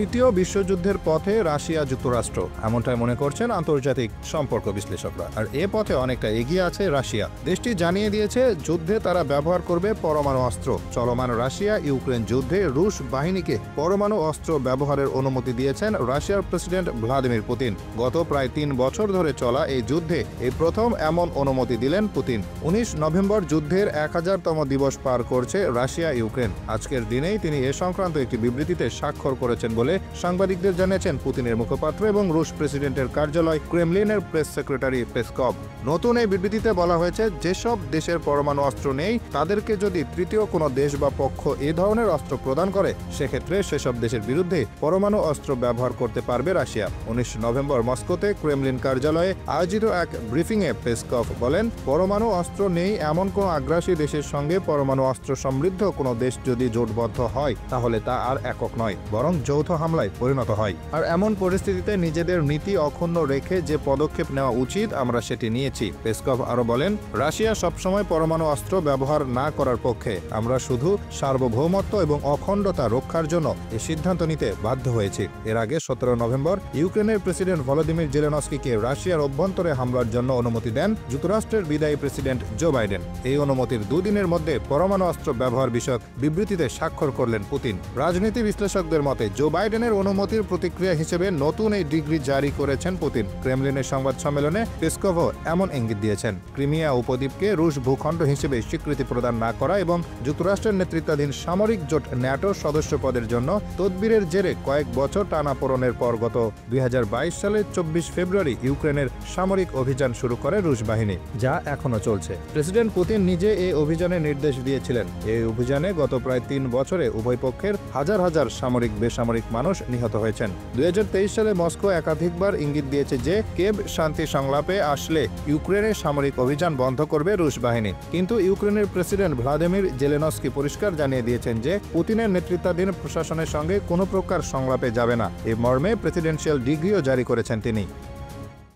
তৃতীয় বিশ্বযুদ্ধের পথে রাশিয়া যুক্তরাষ্ট্র, এমনটাই মনে করছেন আন্তর্জাতিক সম্পর্ক বিশ্লেষকরা। আর এ পথে অনেকটা এগিয়ে আছে রাশিয়া। দেশটি জানিয়ে দিয়েছে যুদ্ধে তারা ব্যবহার করবে পরমাণু অস্ত্র। চলমান রাশিয়া ইউক্রেন যুদ্ধে রুশ বাহিনীকে পরমাণু অস্ত্র ব্যবহারের অনুমতি দিয়েছেন রাশিয়ার প্রেসিডেন্ট ভ্লাদিমির পুতিন। গত প্রায় 3 বছর ধরে চলা এই যুদ্ধে এই প্রথম এমন অনুমতি দিলেন পুতিন। 19 নভেম্বর যুদ্ধের 1000তম দিবস পার করছে রাশিয়া ইউক্রেন। আজকের দিনেই তিনি এ সংক্রান্ত একটি বিবৃতিতে স্বাক্ষর করেছেন বলে সাংবাদিকদের জানিয়েছেন পুতিনের মুখপাত্র এবং রুশ প্রেসিডেন্টের কার্যালয় ক্রেমলিনের প্রেস সেক্রেটারি পেসকভ। নতুন এই বিবৃতিতে বলা হয়েছে, যেসব দেশের পরমাণু অস্ত্র নেই তাদেরকে যদি তৃতীয় কোনো দেশ বা পক্ষ এ ধরনের অস্ত্র প্রদান করে, সেক্ষেত্রে সেসব দেশের বিরুদ্ধে পরমাণু অস্ত্র ব্যবহার করতে পারবে রাশিয়া। 19 নভেম্বর মস্কোতে ক্রেমলিন কার্যালয়ে আয়োজিত এক ব্রিফিংয়ে পেসকভ বলেন, পরমাণু অস্ত্র নেই এমন কোনো আগ্রাসী দেশের সঙ্গে পরমাণু অস্ত্র সমৃদ্ধ কোনো দেশ যদি জোটবদ্ধ হয়, তাহলে তা আর একক নয়, বরং যৌথ হামলায় পরিণত হয়। আর এমন পরিস্থিতিতে নিজেদের নীতি অক্ষুণ্ণ রেখে যে পদক্ষেপ নেওয়া উচিত আমরা সেটি নিয়েছি। পেসকভ আরও বলেন, রাশিয়া সবসময় পরমাণু অস্ত্র ব্যবহার না করার পক্ষে। আমরা শুধু সার্বভৌমত্ব এবং অখণ্ডতা রক্ষার জন্য এই সিদ্ধান্ত নিতে বাধ্য হয়েছি। এর আগে 17 নভেম্বর ইউক্রেনের প্রেসিডেন্ট ভলোদিমির জেলেনস্কিকে রাশিয়ার অভ্যন্তরে হামলার জন্য অনুমতি দেন যুক্তরাষ্ট্রের বিদায়ী প্রেসিডেন্ট জো বাইডেন। এই অনুমতির 2 দিনের মধ্যে পরমাণু অস্ত্র ব্যবহার বিষয়ক বিবৃতিতে স্বাক্ষর করলেন পুতিন। রাজনীতি বিশ্লেষকদের মতে জো বাইডেনের অনুমতির প্রতিক্রিয়া হিসেবে নতুন এই ডিগ্রি জারি করেছেন পুতিন। ক্রেমলিনের সংবাদ সম্মেলনে পেসকভও এমন ইঙ্গিত দিয়েছেন, ক্রিমিয়া উপদ্বীপকে রুশ ভূখণ্ড হিসেবে স্বীকৃতি প্রদান না করা এবং যুক্তরাষ্ট্রের নেতৃত্বাধীন সামরিক জোট ন্যাটোর সদস্য পদের জন্য তদবিরের জেরে কয়েক বছর টানাপোড়েনের পর গত 2022 সালের 24 ফেব্রুয়ারি ইউক্রেনের সামরিক অভিযান শুরু করে রুশ বাহিনী, যা এখনো চলছে। প্রেসিডেন্ট পুতিন নিজে এই অভিযানের নির্দেশ দিয়েছিলেন। এই অভিযানে গত প্রায় 3 বছরে উভয় পক্ষের হাজার হাজার সামরিক বেসামরিক মানুষ নিহত হয়েছেন। 2023 সালে মস্কো একাধিকবার ইঙ্গিত দিয়েছে যে কেভ শান্তি সংলাপে আসলে ইউক্রেনের সামরিক অভিযান বন্ধ করবে রুশ বাহিনী। কিন্তু ইউক্রেনের প্রেসিডেন্ট ভ্লাদিমির জেলেনস্কি পরিষ্কার জানিয়ে দিয়েছেন যে পুতিনের নেতৃত্বাধীন প্রশাসনের সঙ্গে কোনো প্রকার সংলাপে যাবে না। এই মর্মে প্রেসিডেন্সিয়াল ডিগ্রিও জারি করেছেন তিনি।